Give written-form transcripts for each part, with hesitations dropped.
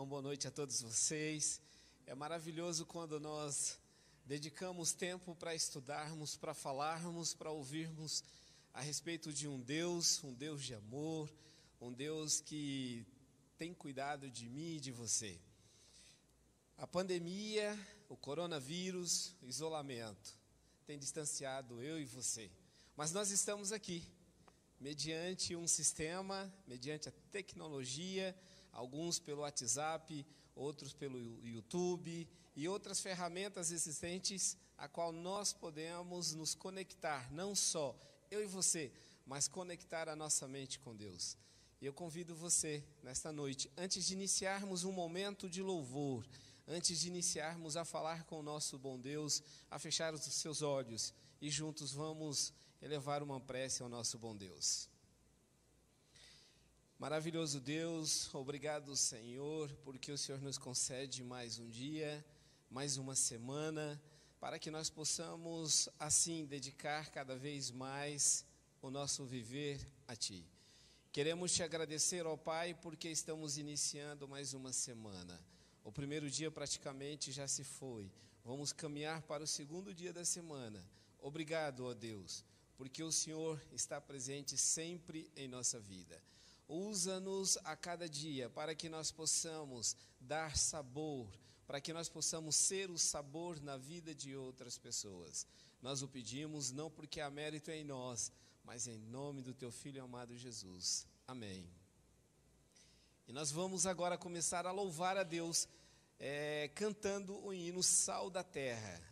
Uma boa noite a todos vocês. É maravilhoso quando nós dedicamos tempo para estudarmos, para falarmos, para ouvirmos a respeito de um Deus de amor, um Deus que tem cuidado de mim e de você. A pandemia, o coronavírus, o isolamento tem distanciado eu e você. Mas nós estamos aqui, mediante um sistema, mediante a tecnologia, alguns pelo WhatsApp, outros pelo YouTube e outras ferramentas existentes, a qual nós podemos nos conectar, não só eu e você, mas conectar a nossa mente com Deus. E eu convido você, nesta noite, antes de iniciarmos um momento de louvor, antes de iniciarmos a falar com o nosso bom Deus, a fechar os seus olhos e juntos vamos elevar uma prece ao nosso bom Deus. Maravilhoso Deus, obrigado, Senhor, porque o Senhor nos concede mais um dia, mais uma semana, para que nós possamos, assim, dedicar cada vez mais o nosso viver a Ti. Queremos Te agradecer, ó Pai, porque estamos iniciando mais uma semana. O primeiro dia praticamente já se foi. Vamos caminhar para o segundo dia da semana. Obrigado, ó Deus, porque o Senhor está presente sempre em nossa vida. Usa-nos a cada dia para que nós possamos dar sabor, para que nós possamos ser o sabor na vida de outras pessoas. Nós o pedimos não porque há mérito em nós, mas em nome do Teu Filho amado Jesus. Amém. E nós vamos agora começar a louvar a Deus, cantando o hino Sal da Terra.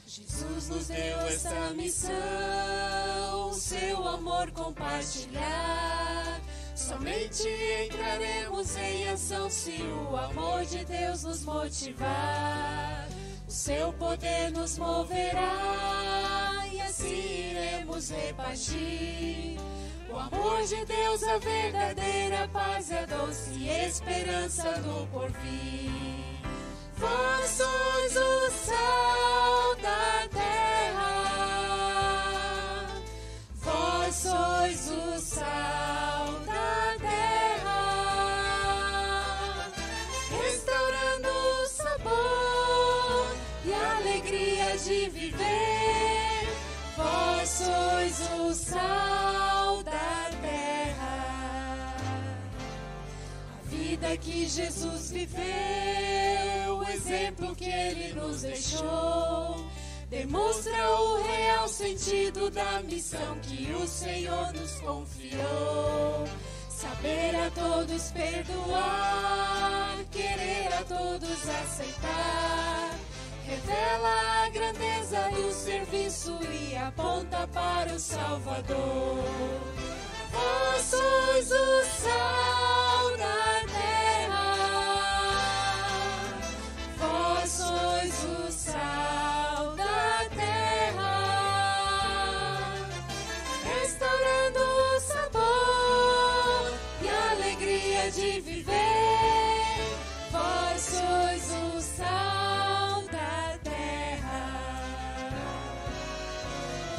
Jesus nos deu essa missão, seu amor compartilhar. Somente entraremos em ação se o amor de Deus nos motivar. O seu poder nos moverá e assim iremos repartir. O amor de Deus, a verdadeira paz e a doce esperança do porvir. Vós sois o sal da terra, vós sois o sal da terra, restaurando o sabor e a alegria de viver. Vós sois o sal da terra. A vida que Jesus viveu, o exemplo que Ele nos deixou, demonstra o real sentido da missão que o Senhor nos confiou. Saber a todos perdoar, querer a todos aceitar, revela a grandeza do serviço e aponta para o Salvador. Vós sois o sal da terra, vós sois o sal da terra, restaurando o sabor e a alegria de viver. Vós sois o sal da terra,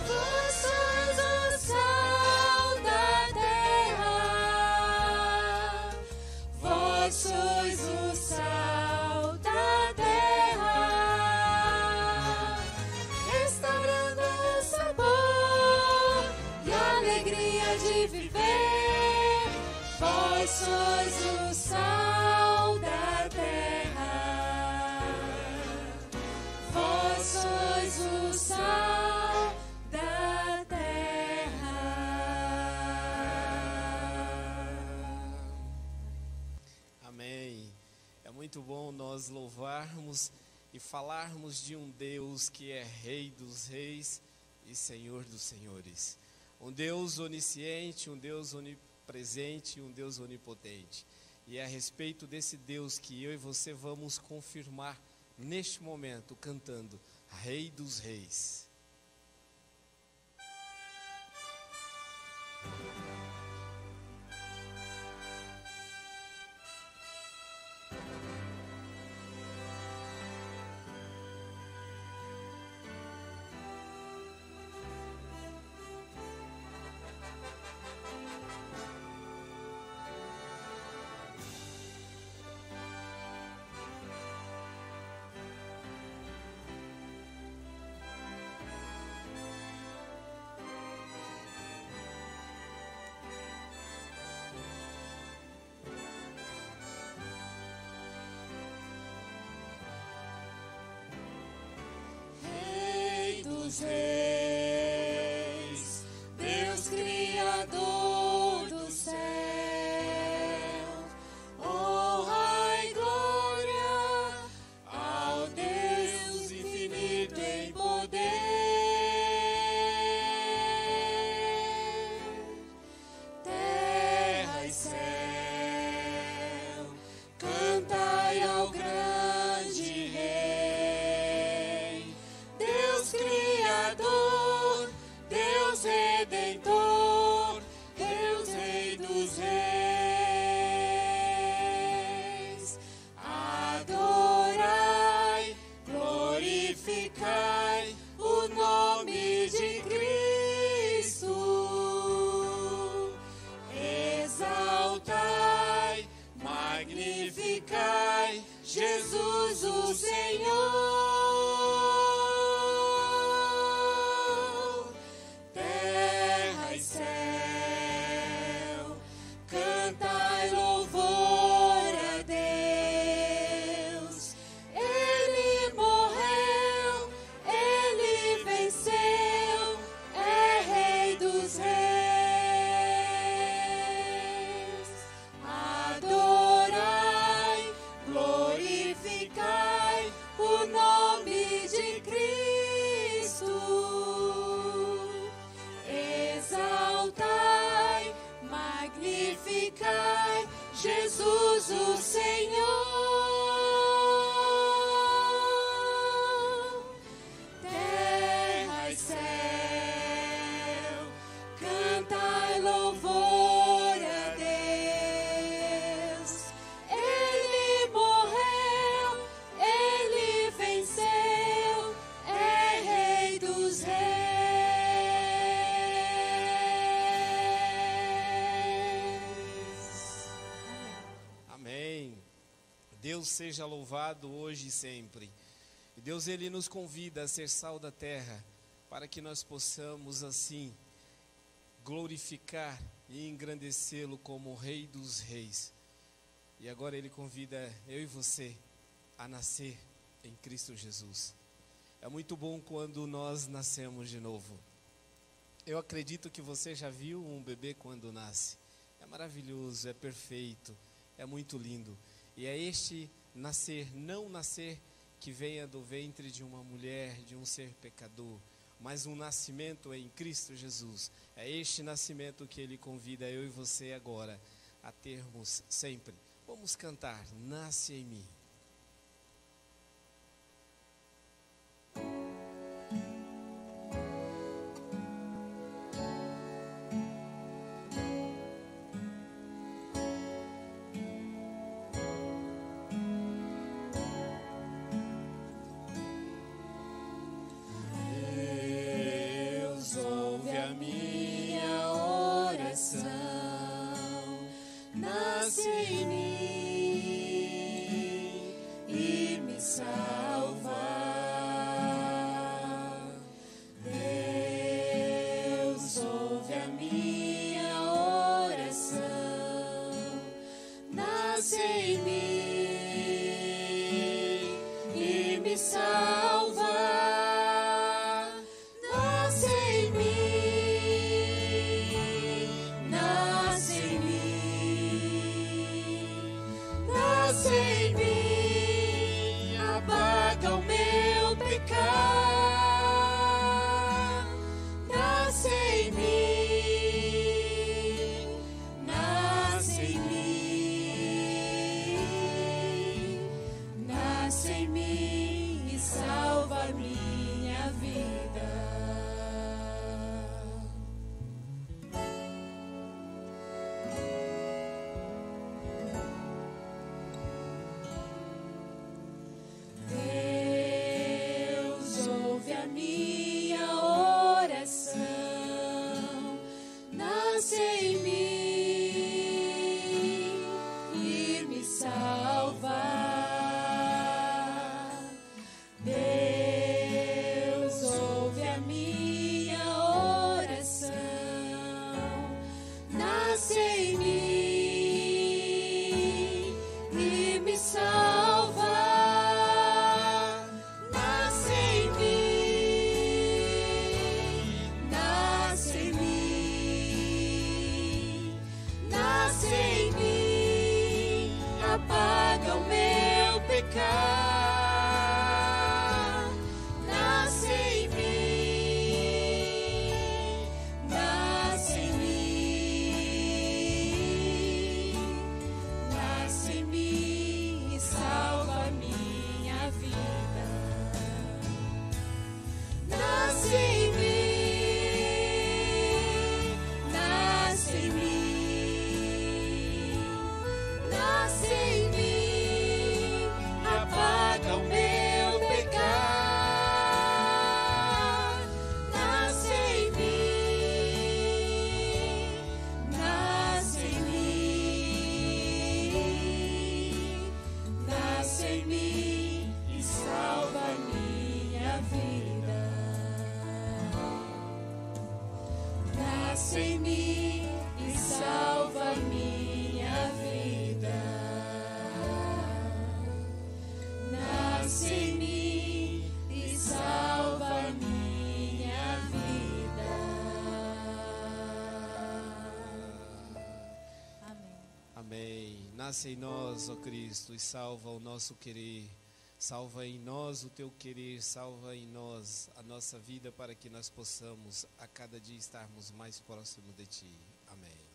vós sois o sal da terra, vós sois o sal da terra, restaurando o sabor e a alegria de viver. Vós sois o sal da terra, vós sois o sal da terra. Amém. É muito bom nós louvarmos e falarmos de um Deus que é Rei dos Reis e Senhor dos Senhores. Um Deus onisciente, um Deus onipresente, um Deus onipotente. E é a respeito desse Deus que eu e você vamos confirmar neste momento, cantando Rei dos Reis. Deus, o Senhor. Terra e céu, cantai louvor a Deus. Ele morreu, ele venceu, é Rei dos Reis. Amém. Deus seja louvado hoje e sempre. E Deus, Ele nos convida a ser sal da terra, para que nós possamos assim glorificar e engrandecê-lo como o Rei dos Reis. E agora Ele convida eu e você a nascer em Cristo Jesus. É muito bom quando nós nascemos de novo. Eu acredito que você já viu um bebê quando nasce. É maravilhoso, é perfeito, é muito lindo. E é este nascer, não nascer que venha do ventre de uma mulher, de um ser pecador, mas um nascimento em Cristo Jesus. É este nascimento que Ele convida eu e você agora a termos sempre. Vamos cantar, nasce em mim. Deus, ouve a minha oração, nasce em mim e me salva. Deus, ouve a minha oração, nasce em mim e me salva. Nasce em mim, nasce em mim, nasce em mim, apaga o meu pecado. Nasce em mim, nasce em mim, nasce em mim e salva a minha vida. Deus, ouve a minha oração, nasce em mim e me salva. Deus, ouve a minha oração, nasce em mim e me salva. Nasce em mim, nasce em mim, nasce em mim, apaga o meu pecado. Nasce em mim, nasce em mim, nasce em mim e salva a minha vida. Nasce em mim, nasce em mim, nasce em mim, apaga o meu pecado. Nasce em mim, nasce em mim, nasce em mim e salva a minha vida. Nasce em mim e salva a minha vida. Nasce em mim e salva a minha vida. Amém. Amém. Nasce em nós, ó Cristo, e salva o nosso querer. Salva em nós o teu querer, salva em nós a nossa vida, para que nós possamos a cada dia estarmos mais próximos de ti. Amém.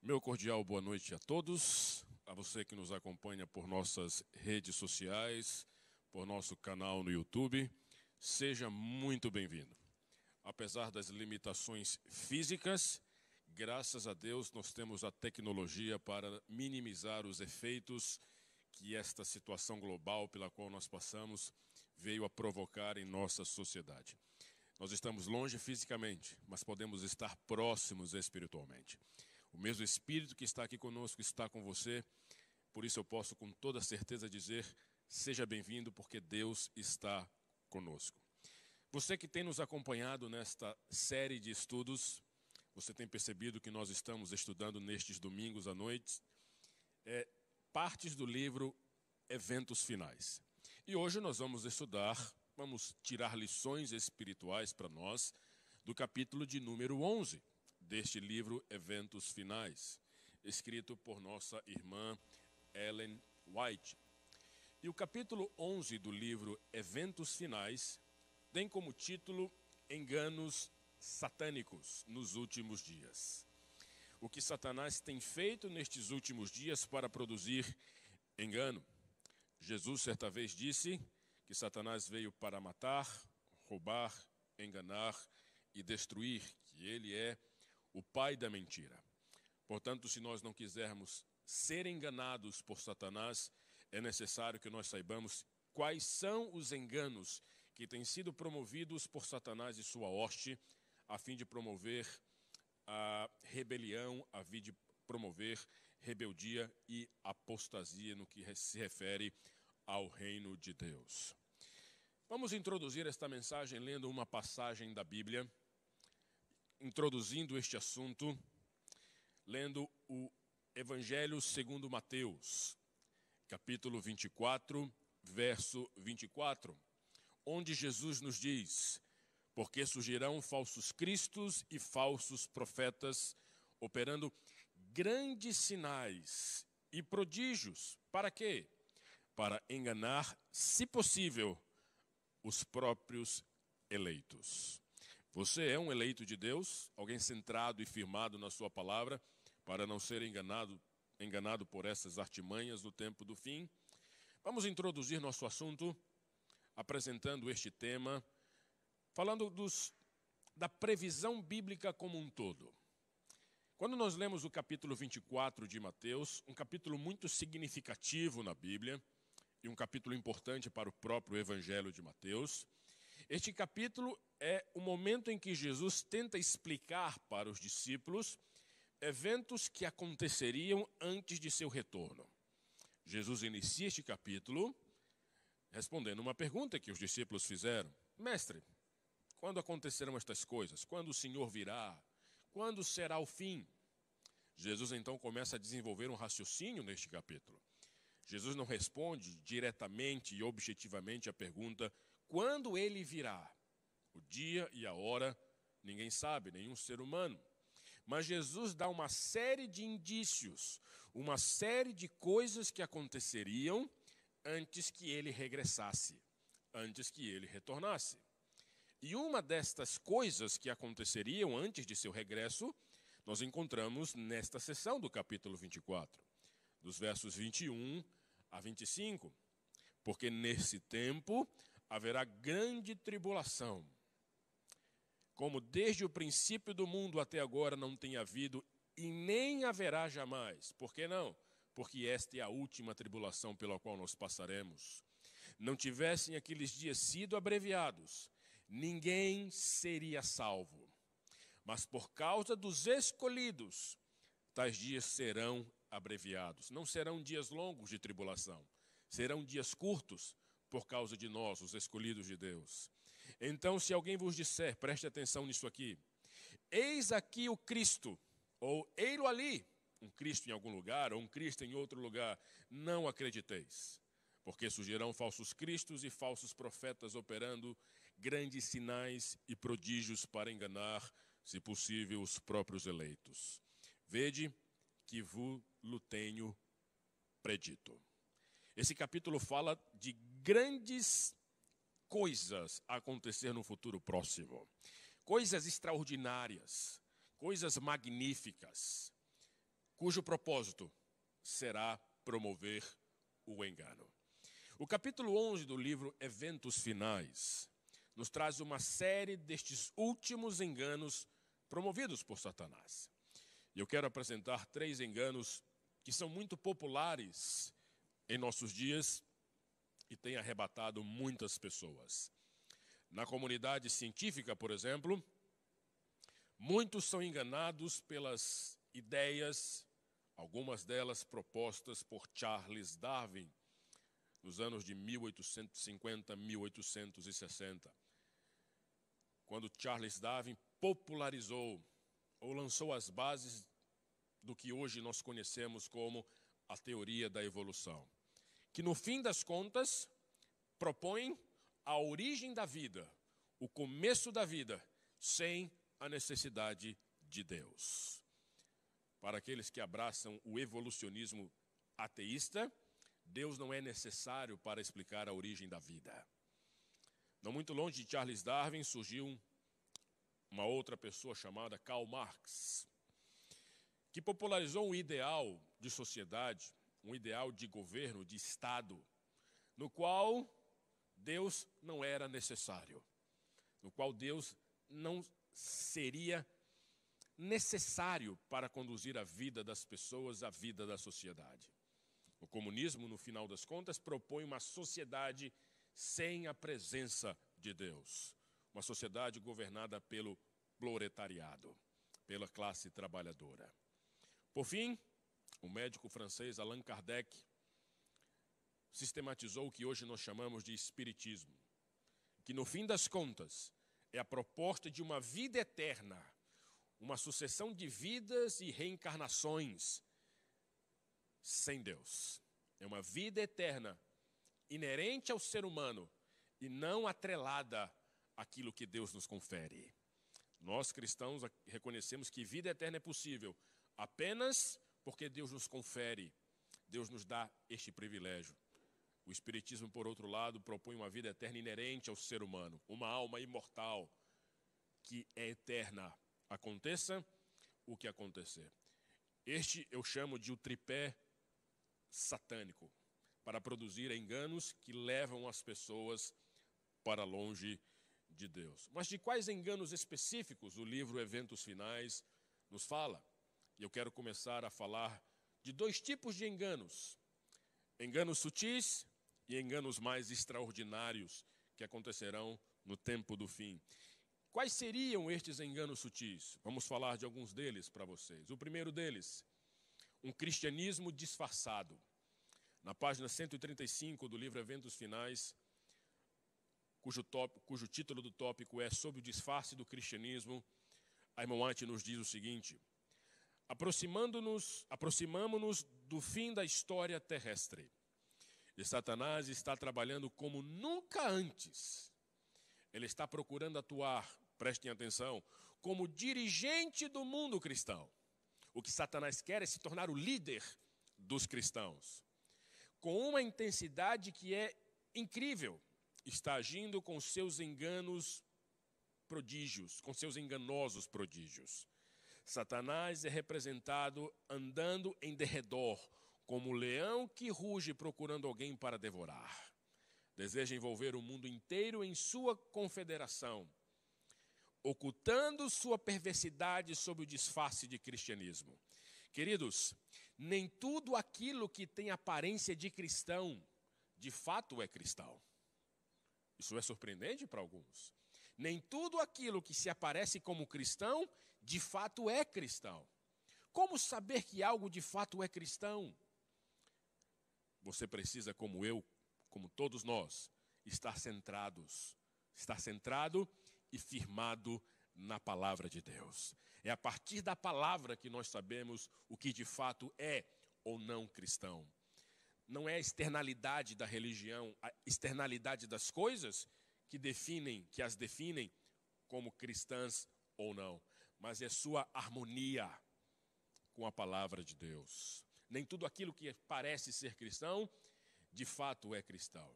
Meu cordial boa noite a todos, a você que nos acompanha por nossas redes sociais, por nosso canal no YouTube, seja muito bem-vindo. Apesar das limitações físicas, graças a Deus nós temos a tecnologia para minimizar os efeitos que esta situação global pela qual nós passamos veio a provocar em nossa sociedade. Nós estamos longe fisicamente, mas podemos estar próximos espiritualmente. O mesmo Espírito que está aqui conosco está com você, por isso eu posso com toda certeza dizer, seja bem-vindo, porque Deus está conosco. Você que tem nos acompanhado nesta série de estudos, você tem percebido que nós estamos estudando nestes domingos à noite, partes do livro Eventos Finais. E hoje nós vamos estudar, vamos tirar lições espirituais para nós, do capítulo de número 11. Deste livro, Eventos Finais, escrito por nossa irmã Ellen White. E o capítulo 11 do livro Eventos Finais tem como título Enganos Satânicos nos Últimos Dias. O que Satanás tem feito nestes últimos dias para produzir engano? Jesus certa vez disse que Satanás veio para matar, roubar, enganar e destruir, que ele é o pai da mentira. Portanto, se nós não quisermos ser enganados por Satanás, é necessário que nós saibamos quais são os enganos que têm sido promovidos por Satanás e sua hoste, a fim de promover a rebelião, a fim de promover rebeldia e apostasia no que se refere ao reino de Deus. Vamos introduzir esta mensagem lendo uma passagem da Bíblia, introduzindo este assunto, lendo o Evangelho segundo Mateus, capítulo 24, verso 24, onde Jesus nos diz: porque surgirão falsos cristos e falsos profetas, operando grandes sinais e prodígios. Para quê? Para enganar, se possível, os próprios eleitos. Você é um eleito de Deus, alguém centrado e firmado na sua palavra, para não ser enganado por essas artimanhas no tempo do fim. Vamos introduzir nosso assunto, apresentando este tema, falando da previsão bíblica como um todo. Quando nós lemos o capítulo 24 de Mateus, um capítulo muito significativo na Bíblia, e um capítulo importante para o próprio Evangelho de Mateus, este capítulo é o momento em que Jesus tenta explicar para os discípulos eventos que aconteceriam antes de seu retorno. Jesus inicia este capítulo respondendo uma pergunta que os discípulos fizeram: Mestre, quando acontecerão estas coisas? Quando o Senhor virá? Quando será o fim? Jesus então começa a desenvolver um raciocínio neste capítulo. Jesus não responde diretamente e objetivamente a pergunta: quando ele virá? O dia e a hora ninguém sabe, nenhum ser humano. Mas Jesus dá uma série de indícios, uma série de coisas que aconteceriam antes que ele regressasse, antes que ele retornasse. E uma destas coisas que aconteceriam antes de seu regresso, nós encontramos nesta seção do capítulo 24, dos versos 21 a 25. Porque nesse tempo haverá grande tribulação, como desde o princípio do mundo até agora não tem havido e nem haverá jamais. Por que não? Porque esta é a última tribulação pela qual nós passaremos. Não tivessem aqueles dias sido abreviados, ninguém seria salvo. Mas por causa dos escolhidos, tais dias serão abreviados. Não serão dias longos de tribulação, serão dias curtos por causa de nós, os escolhidos de Deus. Então, se alguém vos disser, preste atenção nisso aqui: eis aqui o Cristo, ou ei-lo ali, um Cristo em algum lugar, ou um Cristo em outro lugar, não acrediteis. Porque surgirão falsos cristos e falsos profetas operando grandes sinais e prodígios para enganar, se possível, os próprios eleitos. Vede que vos-lo tenho predito. Esse capítulo fala de grandes coisas a acontecer no futuro próximo. Coisas extraordinárias, coisas magníficas, cujo propósito será promover o engano. O capítulo 11 do livro Eventos Finais nos traz uma série destes últimos enganos promovidos por Satanás. E eu quero apresentar 3 enganos que são muito populares em nossos dias e têm arrebatado muitas pessoas. Na comunidade científica, por exemplo, muitos são enganados pelas ideias, algumas delas propostas por Charles Darwin, nos anos de 1850, 1860. Quando Charles Darwin popularizou ou lançou as bases do que hoje nós conhecemos como a teoria da evolução, que no fim das contas propõe a origem da vida, o começo da vida, sem a necessidade de Deus. Para aqueles que abraçam o evolucionismo ateísta, Deus não é necessário para explicar a origem da vida. Não muito longe de Charles Darwin surgiu uma outra pessoa chamada Karl Marx, que popularizou um ideal de sociedade, um ideal de governo, de Estado, no qual Deus não era necessário, no qual Deus não seria necessário para conduzir a vida das pessoas, a vida da sociedade. O comunismo, no final das contas, propõe uma sociedade sem a presença de Deus, uma sociedade governada pelo proletariado, pela classe trabalhadora. Por fim, o médico francês Allan Kardec sistematizou o que hoje nós chamamos de espiritismo, que no fim das contas é a proposta de uma vida eterna, uma sucessão de vidas e reencarnações sem Deus. É uma vida eterna, inerente ao ser humano e não atrelada àquilo que Deus nos confere. Nós cristãos reconhecemos que vida eterna é possível apenas porque Deus nos confere, Deus nos dá este privilégio. O Espiritismo, por outro lado, propõe uma vida eterna inerente ao ser humano, uma alma imortal que é eterna, aconteça o que acontecer. Este eu chamo de o tripé satânico, para produzir enganos que levam as pessoas para longe de Deus. Mas de quais enganos específicos o livro Eventos Finais nos fala? E eu quero começar a falar de 2 tipos de enganos. Enganos sutis e enganos mais extraordinários que acontecerão no tempo do fim. Quais seriam estes enganos sutis? Vamos falar de alguns deles para vocês. O primeiro deles, um cristianismo disfarçado. Na página 135 do livro Eventos Finais, cujo título do tópico é Sob o disfarce do cristianismo, a irmã White nos diz o seguinte: aproximamo-nos do fim da história terrestre. E Satanás está trabalhando como nunca antes. Ele está procurando atuar, prestem atenção, como dirigente do mundo cristão. O que Satanás quer é se tornar o líder dos cristãos. Com uma intensidade que é incrível, está agindo com seus enganos prodígios, com seus enganosos prodígios. Satanás é representado andando em derredor, como um leão que ruge procurando alguém para devorar. Deseja envolver o mundo inteiro em sua confederação, ocultando sua perversidade sob o disfarce de cristianismo. Queridos, nem tudo aquilo que tem aparência de cristão, de fato é cristão. Isso é surpreendente para alguns. Nem tudo aquilo que se aparece como cristão, de fato é cristão. Como saber que algo de fato é cristão? Você precisa, como eu, como todos nós, estar centrado e firmado na palavra de Deus. É a partir da palavra que nós sabemos o que de fato é ou não cristão. Não é a externalidade da religião, a externalidade das coisas que as definem como cristãs ou não, mas é sua harmonia com a palavra de Deus. Nem tudo aquilo que parece ser cristão, de fato é cristão.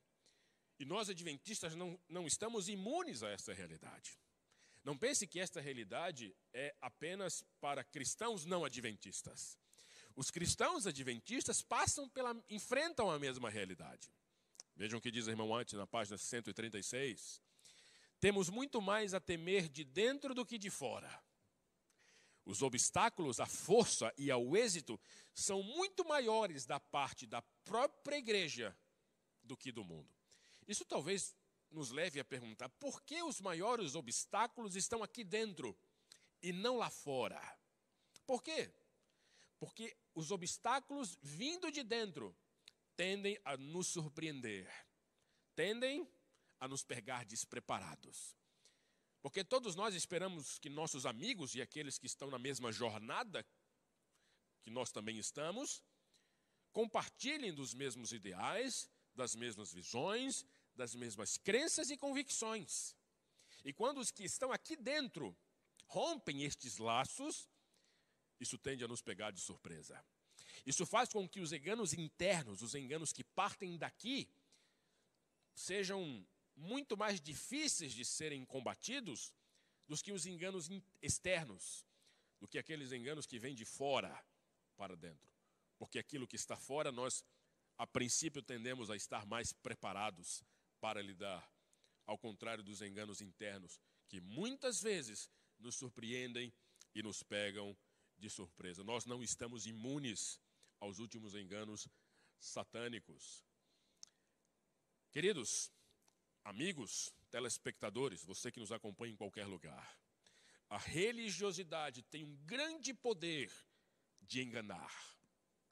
E nós adventistas não estamos imunes a essa realidade. Não pense que esta realidade é apenas para cristãos não adventistas. Os cristãos adventistas enfrentam a mesma realidade. Vejam o que diz o irmão antes na página 136. Temos muito mais a temer de dentro do que de fora. Os obstáculos à força e ao êxito são muito maiores da parte da própria igreja do que do mundo. Isso talvez nos leve a perguntar: por que os maiores obstáculos estão aqui dentro e não lá fora? Por quê? Porque os obstáculos vindo de dentro tendem a nos surpreender, tendem a nos pegar despreparados. Porque todos nós esperamos que nossos amigos e aqueles que estão na mesma jornada que nós também estamos, compartilhem dos mesmos ideais, das mesmas visões, das mesmas crenças e convicções. E quando os que estão aqui dentro rompem estes laços, isso tende a nos pegar de surpresa. Isso faz com que os enganos internos, os enganos que partem daqui, sejam muito mais difíceis de serem combatidos do que os enganos externos, do que aqueles enganos que vêm de fora para dentro. Porque aquilo que está fora, nós, a princípio, tendemos a estar mais preparados para lidar, ao contrário dos enganos internos, que muitas vezes nos surpreendem e nos pegam de surpresa. Nós não estamos imunes aos últimos enganos satânicos. Queridos, amigos, telespectadores, você que nos acompanha em qualquer lugar, a religiosidade tem um grande poder de enganar.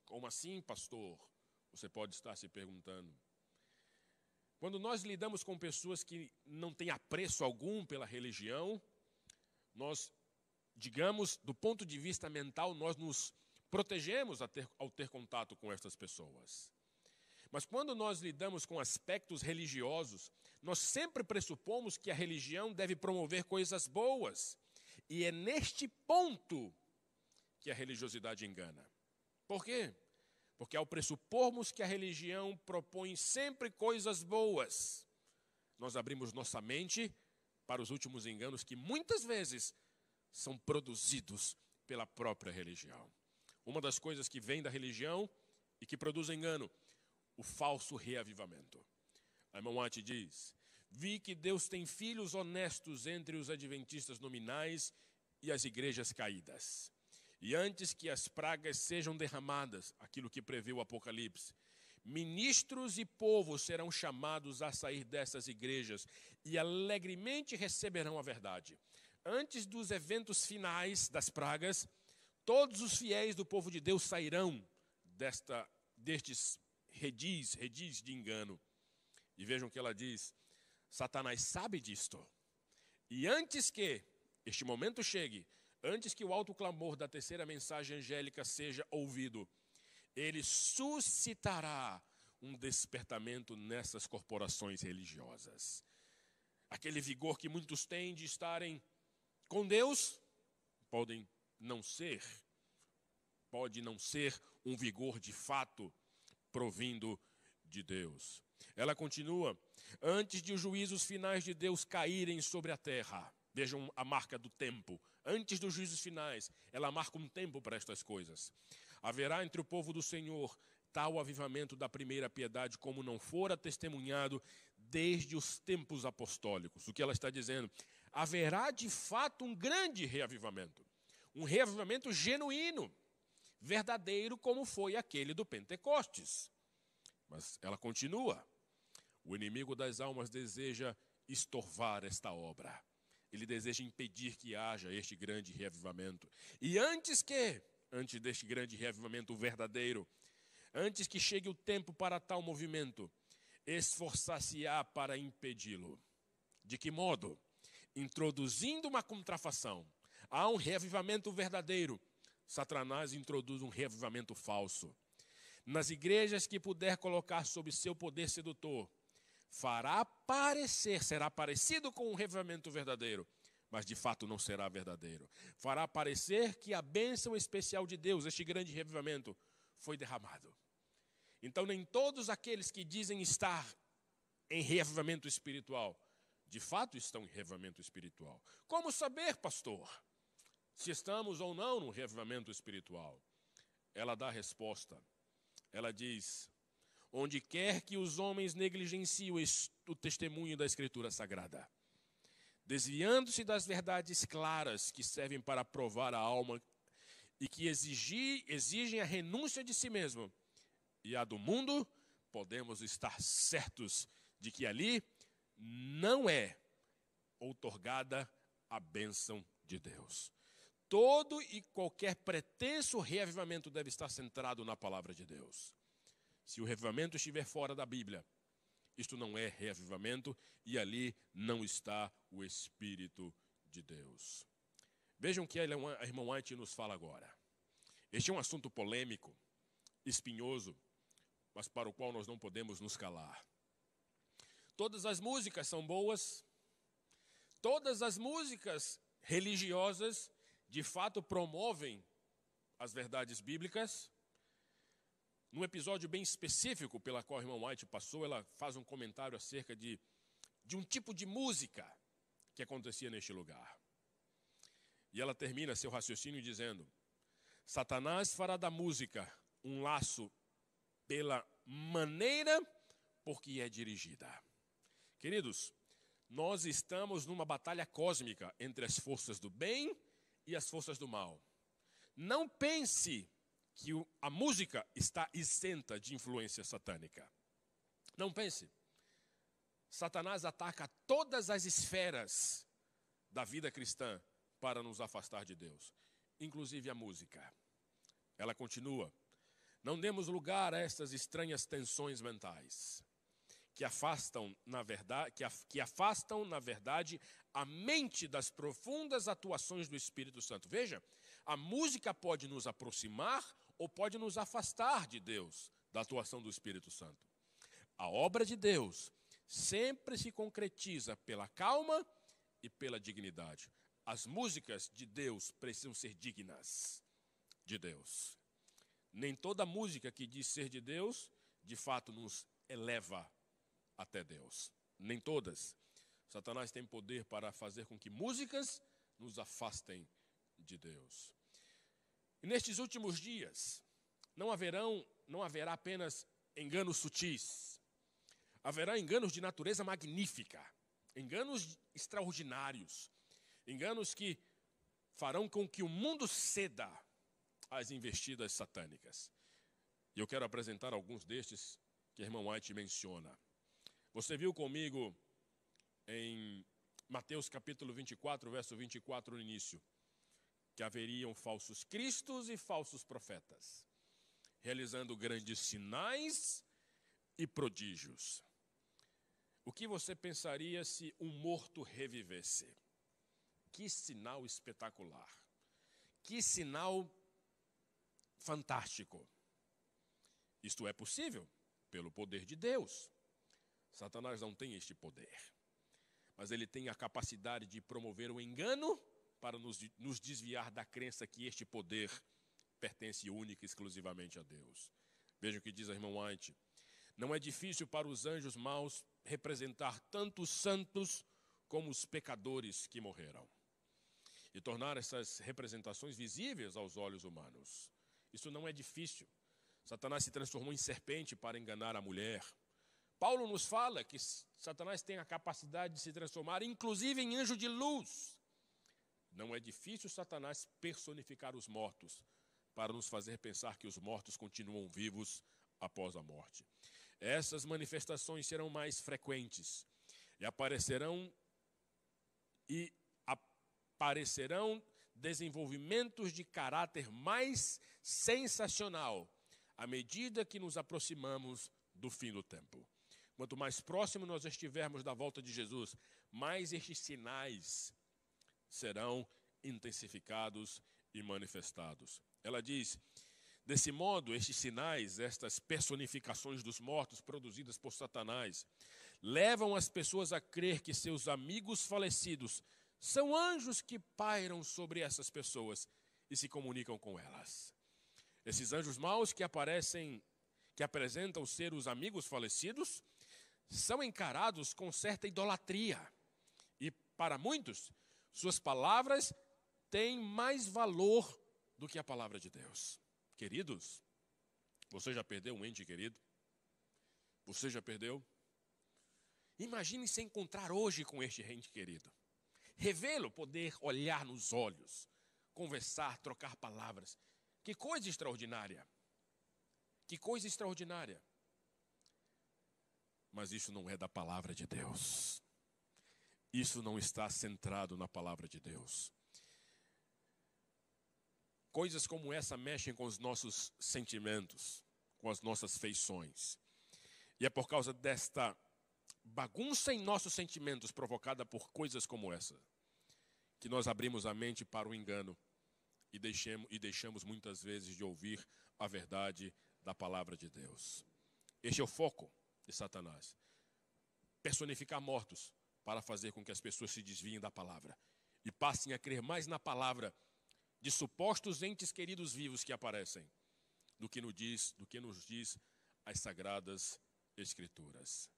Como assim, pastor? Você pode estar se perguntando. Quando nós lidamos com pessoas que não têm apreço algum pela religião, nós, digamos, do ponto de vista mental, nós nos protegemos ao ter contato com estas pessoas. Mas quando nós lidamos com aspectos religiosos, nós sempre pressupomos que a religião deve promover coisas boas. E é neste ponto que a religiosidade engana. Por quê? Porque ao pressupormos que a religião propõe sempre coisas boas, nós abrimos nossa mente para os últimos enganos que muitas vezes são produzidos pela própria religião. Uma das coisas que vem da religião e que produz engano, o falso reavivamento. A irmã Watt diz: vi que Deus tem filhos honestos entre os adventistas nominais e as igrejas caídas. E antes que as pragas sejam derramadas, aquilo que prevê o Apocalipse, ministros e povo serão chamados a sair dessas igrejas e alegremente receberão a verdade. Antes dos eventos finais das pragas, todos os fiéis do povo de Deus sairão destes redis de engano. E vejam o que ela diz: Satanás sabe disto. E antes que este momento chegue, antes que o alto clamor da terceira mensagem angélica seja ouvido, ele suscitará um despertamento nessas corporações religiosas. Aquele vigor que muitos têm de estarem com Deus, pode não ser um vigor de fato provindo de Deus. Ela continua: antes de os juízos finais de Deus caírem sobre a terra, vejam a marca do tempo, antes dos juízos finais, ela marca um tempo para estas coisas. Haverá entre o povo do Senhor tal avivamento da primeira piedade como não fora testemunhado desde os tempos apostólicos. O que ela está dizendo? Haverá de fato um grande reavivamento, um reavivamento genuíno, verdadeiro como foi aquele do Pentecostes. Mas ela continua: o inimigo das almas deseja estorvar esta obra. Ele deseja impedir que haja este grande reavivamento. E antes deste grande reavivamento verdadeiro, antes que chegue o tempo para tal movimento, esforçar-se-á para impedi-lo. De que modo? Introduzindo uma contrafação. Há um reavivamento verdadeiro. Satanás introduz um reavivamento falso. Nas igrejas que puder colocar sob seu poder sedutor, será parecido com um reavivamento verdadeiro, mas de fato não será verdadeiro. Fará parecer que a bênção especial de Deus, este grande reavivamento, foi derramado. Então nem todos aqueles que dizem estar em reavivamento espiritual, de fato estão em reavivamento espiritual. Como saber, pastor, se estamos ou não no reavivamento espiritual? ela dá a resposta. Ela diz: onde quer que os homens negligenciem o testemunho da Escritura Sagrada, desviando-se das verdades claras que servem para provar a alma e que exigem a renúncia de si mesmo e a do mundo, podemos estar certos de que ali não é outorgada a bênção de Deus. Todo e qualquer pretenso reavivamento deve estar centrado na palavra de Deus. Se o reavivamento estiver fora da Bíblia, isto não é reavivamento e ali não está o Espírito de Deus. Vejam o que a irmã White nos fala agora. Este é um assunto polêmico, espinhoso, mas para o qual nós não podemos nos calar. Todas as músicas são boas, todas as músicas religiosas de fato promovem as verdades bíblicas. Num episódio bem específico pela qual a irmã White passou, ela faz um comentário acerca de um tipo de música que acontecia neste lugar. E ela termina seu raciocínio dizendo: Satanás fará da música um laço pela maneira por que é dirigida. Queridos, nós estamos numa batalha cósmica entre as forças do bem e as forças do mal. Não pense que a música está isenta de influência satânica. Não pense. Satanás ataca todas as esferas da vida cristã para nos afastar de Deus, inclusive a música. Ela continua: não demos lugar a estas estranhas tensões mentais que afastam, na verdade, a mente das profundas atuações do Espírito Santo. Veja, a música pode nos aproximar ou pode nos afastar de Deus, da atuação do Espírito Santo. A obra de Deus sempre se concretiza pela calma e pela dignidade. As músicas de Deus precisam ser dignas de Deus. Nem toda música que diz ser de Deus, de fato, nos eleva até Deus. Nem todas. Satanás tem poder para fazer com que músicas nos afastem de Deus. E nestes últimos dias, não haverá apenas enganos sutis. Haverá enganos de natureza magnífica, enganos extraordinários, enganos que farão com que o mundo ceda às investidas satânicas. E eu quero apresentar alguns destes que a irmã White menciona. Você viu comigo em Mateus capítulo 24, verso 24 no início, que haveriam falsos cristos e falsos profetas, realizando grandes sinais e prodígios. O que você pensaria se um morto revivesse? Que sinal espetacular! Que sinal fantástico! Isto é possível pelo poder de Deus. Satanás não tem este poder, mas ele tem a capacidade de promover o engano para nos desviar da crença que este poder pertence única e exclusivamente a Deus. Veja o que diz a irmã White. Não é difícil para os anjos maus representar tanto os santos como os pecadores que morreram e tornar essas representações visíveis aos olhos humanos. Isso não é difícil. Satanás se transformou em serpente para enganar a mulher. Paulo nos fala que Satanás tem a capacidade de se transformar, inclusive, em anjo de luz. Não é difícil Satanás personificar os mortos para nos fazer pensar que os mortos continuam vivos após a morte. Essas manifestações serão mais frequentes e aparecerão desenvolvimentos de caráter mais sensacional à medida que nos aproximamos do fim do tempo. Quanto mais próximo nós estivermos da volta de Jesus, mais estes sinais serão intensificados e manifestados. Ela diz: desse modo, estes sinais, estas personificações dos mortos produzidas por Satanás, levam as pessoas a crer que seus amigos falecidos são anjos que pairam sobre essas pessoas e se comunicam com elas. Esses anjos maus que apresentam ser os amigos falecidos, são encarados com certa idolatria. E para muitos, suas palavras têm mais valor do que a palavra de Deus. Queridos, você já perdeu um ente querido? Você já perdeu? Imagine se encontrar hoje com este ente querido. Revê-lo, poder olhar nos olhos, conversar, trocar palavras. Que coisa extraordinária. Que coisa extraordinária. Mas isso não é da palavra de Deus. Isso não está centrado na palavra de Deus. Coisas como essa mexem com os nossos sentimentos, com as nossas feições. E é por causa desta bagunça em nossos sentimentos provocada por coisas como essa, que nós abrimos a mente para o engano e deixamos muitas vezes de ouvir a verdade da palavra de Deus. Este é o foco de Satanás. Personificar mortos para fazer com que as pessoas se desviem da palavra e passem a crer mais na palavra de supostos entes queridos vivos que aparecem do que nos diz as Sagradas Escrituras.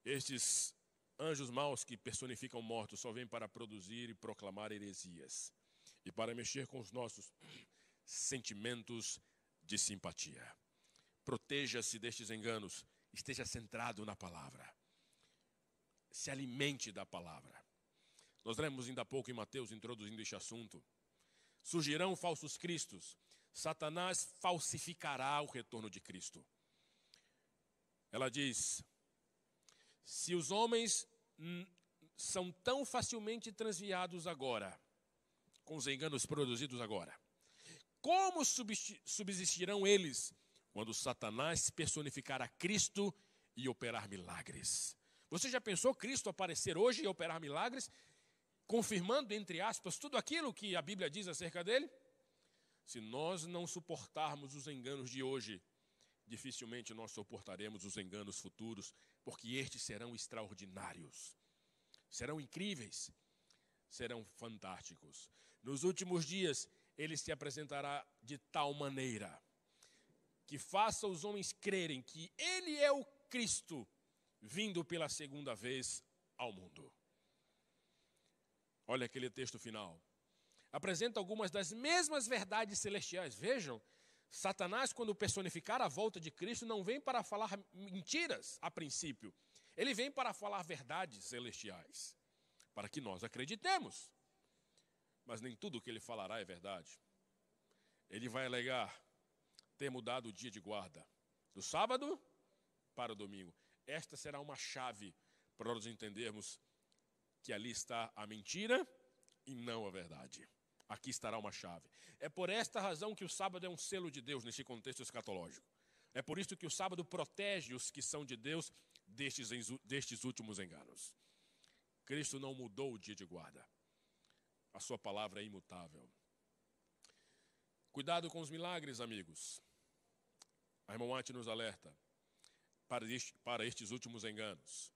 Estes anjos maus que personificam mortos só vêm para produzir e proclamar heresias e para mexer com os nossos sentimentos de simpatia. Proteja-se destes enganos, esteja centrado na palavra. Se alimente da palavra. Nós lemos ainda há pouco em Mateus, introduzindo este assunto. Surgirão falsos cristos. Satanás falsificará o retorno de Cristo. Ela diz: se os homens são tão facilmente transviados agora, com os enganos produzidos agora, como subsistirão eles quando Satanás personificar a Cristo e operar milagres? Você já pensou Cristo aparecer hoje e operar milagres, confirmando, entre aspas, tudo aquilo que a Bíblia diz acerca dele? Se nós não suportarmos os enganos de hoje, dificilmente nós suportaremos os enganos futuros, porque estes serão extraordinários, serão incríveis, serão fantásticos. Nos últimos dias, ele se apresentará de tal maneira que faça os homens crerem que ele é o Cristo vindo pela segunda vez ao mundo. Olha aquele texto final. Apresenta algumas das mesmas verdades celestiais. Vejam, Satanás, quando personificar a volta de Cristo, não vem para falar mentiras a princípio. Ele vem para falar verdades celestiais, para que nós acreditemos. Mas nem tudo o que ele falará é verdade. Ele vai alegar ter mudado o dia de guarda, do sábado para o domingo. Esta será uma chave para nós entendermos que ali está a mentira e não a verdade. Aqui estará uma chave. É por esta razão que o sábado é um selo de Deus nesse contexto escatológico. É por isso que o sábado protege os que são de Deus destes últimos enganos. Cristo não mudou o dia de guarda. A sua palavra é imutável. Cuidado com os milagres, amigos. A irmã Mate nos alerta para estes últimos enganos.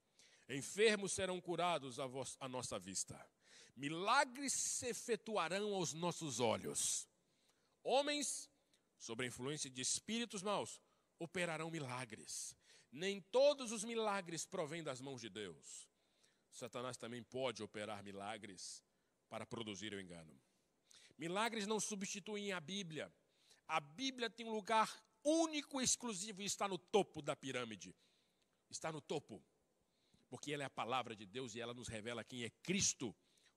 Enfermos serão curados à nossa vista. Milagres se efetuarão aos nossos olhos. Homens, sob a influência de espíritos maus, operarão milagres. Nem todos os milagres provêm das mãos de Deus. Satanás também pode operar milagres para produzir o engano. Milagres não substituem a Bíblia. A Bíblia tem um lugar único e exclusivo e está no topo da pirâmide. Está no topo. Porque ela é a palavra de Deus e ela nos revela quem é Cristo,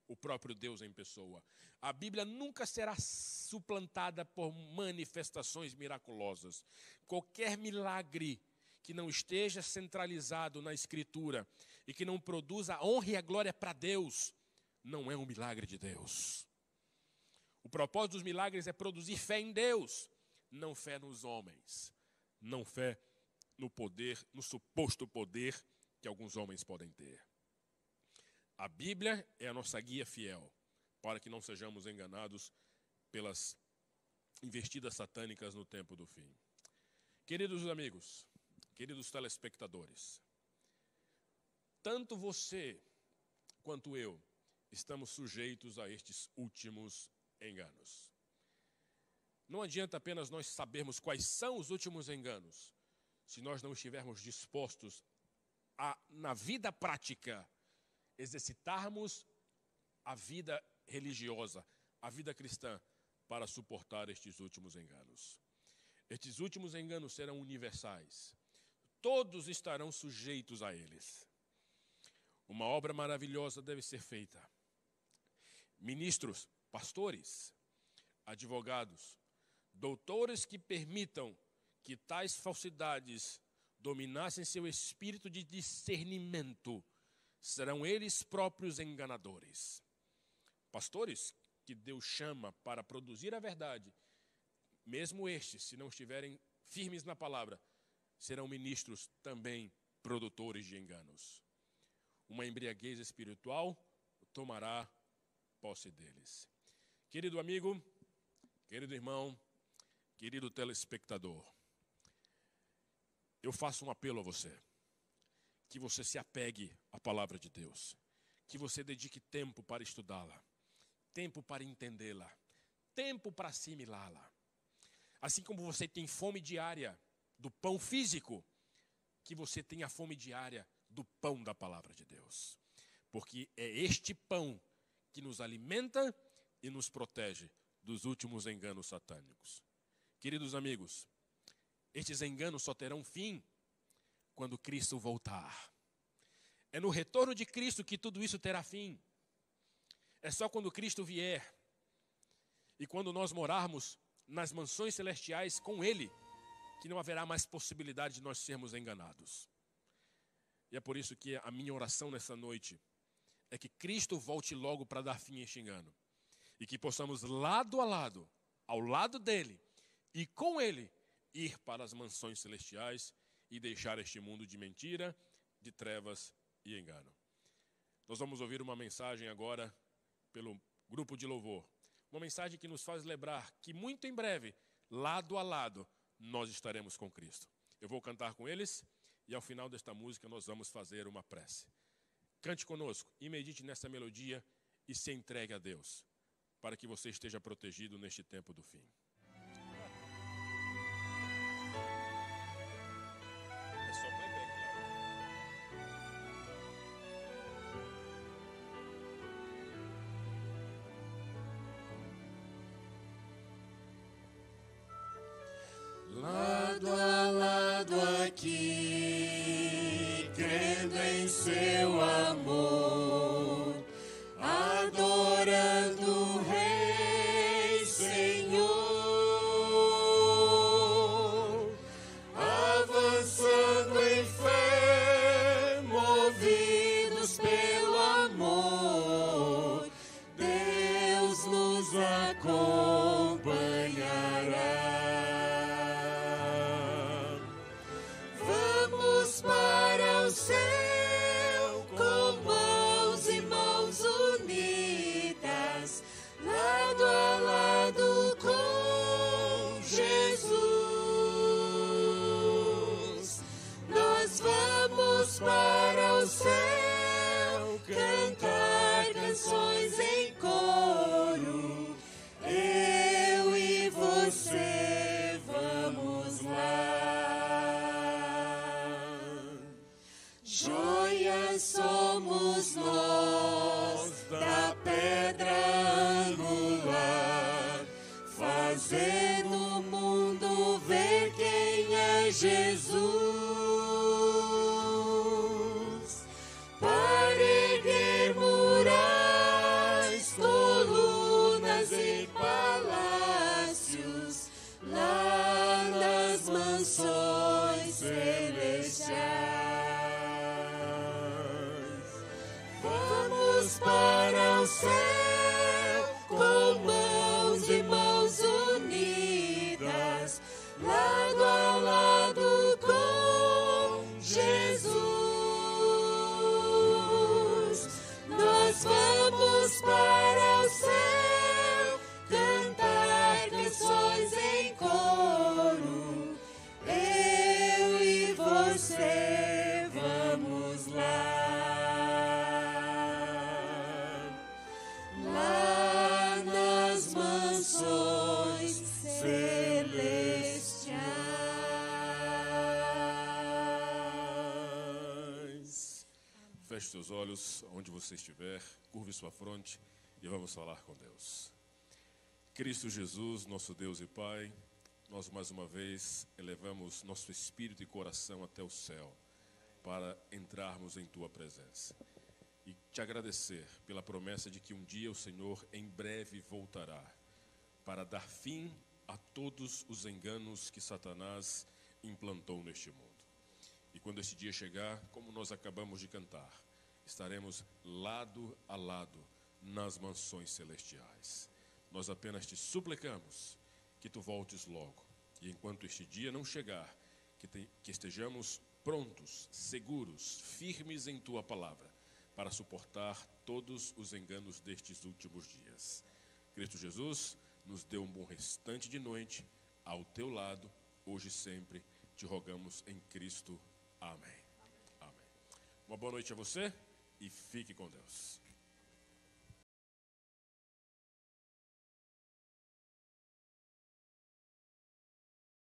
o próprio Deus em pessoa. A Bíblia nunca será suplantada por manifestações miraculosas. Qualquer milagre que não esteja centralizado na Escritura e que não produza a honra e a glória para Deus, não é um milagre de Deus. O propósito dos milagres é produzir fé em Deus, não fé nos homens, não fé no poder, no suposto poder que alguns homens podem ter. A Bíblia é a nossa guia fiel, para que não sejamos enganados pelas investidas satânicas no tempo do fim. Queridos amigos, queridos telespectadores, tanto você quanto eu estamos sujeitos a estes últimos enganos. Não adianta apenas nós sabermos quais são os últimos enganos, se nós não estivermos dispostos a, na vida prática, exercitarmos a vida religiosa, a vida cristã, para suportar estes últimos enganos. Estes últimos enganos serão universais. Todos estarão sujeitos a eles. Uma obra maravilhosa deve ser feita. Ministros, pastores, advogados, doutores que permitam que tais falsidades dominassem seu espírito de discernimento, serão eles próprios enganadores. Pastores que Deus chama para produzir a verdade, mesmo estes, se não estiverem firmes na palavra, serão ministros também produtores de enganos. Uma embriaguez espiritual tomará posse deles. Querido amigo, querido irmão, querido telespectador, eu faço um apelo a você, que você se apegue à palavra de Deus, que você dedique tempo para estudá-la, tempo para entendê-la, tempo para assimilá-la. Assim como você tem fome diária do pão físico, que você tenha fome diária do pão da palavra de Deus. Porque é este pão que nos alimenta e nos protege dos últimos enganos satânicos. Queridos amigos, estes enganos só terão fim quando Cristo voltar. É no retorno de Cristo que tudo isso terá fim. É só quando Cristo vier e quando nós morarmos nas mansões celestiais com Ele, que não haverá mais possibilidade de nós sermos enganados. E é por isso que a minha oração nessa noite é que Cristo volte logo para dar fim a este engano. E que possamos lado a lado, ao lado dEle e com Ele, ir para as mansões celestiais e deixar este mundo de mentira, de trevas e engano. Nós vamos ouvir uma mensagem agora pelo grupo de louvor. Uma mensagem que nos faz lembrar que muito em breve, lado a lado, nós estaremos com Cristo. Eu vou cantar com eles e ao final desta música nós vamos fazer uma prece. Cante conosco e medite nessa melodia e se entregue a Deus, para que você esteja protegido neste tempo do fim. É só playback, claro. Lado a lado aqui, crendo em seu amor, adorando o Rei Senhor, avançando em fé, movidos pelo amor, Deus nos acompanhará. Para o céu, com mãos e mãos unidas, lado a lado com Jesus. Nós vamos para o céu, cantar canções em coro, eu e você vamos lá. Joias somos nós da pedra angular, fazendo o mundo ver quem é Jesus. Para erguer murais, colunas e palácios, lá nas mansões celestiais. Vamos para o céu, com mãos e mãos unidas, lado a lado com Jesus. Nós vamos para o céu, cantar canções em coro, eu e você vamos lá. Lá nas mansões celestiais. Feche seus olhos onde você estiver, curve sua fronte e vamos falar com Deus. Cristo Jesus, nosso Deus e Pai, nós mais uma vez elevamos nosso espírito e coração até o céu para entrarmos em Tua presença e te agradecer pela promessa de que um dia o Senhor em breve voltará para dar fim a todos os enganos que Satanás implantou neste mundo. E quando esse dia chegar, como nós acabamos de cantar, estaremos lado a lado nas mansões celestiais. Nós apenas te suplicamos que tu voltes logo. E enquanto este dia não chegar, que estejamos prontos, seguros, firmes em tua palavra, para suportar todos os enganos destes últimos dias. Cristo Jesus, nos dê um bom restante de noite, ao teu lado, hoje e sempre, te rogamos em Cristo. Amém. Amém. Uma boa noite a você e fique com Deus.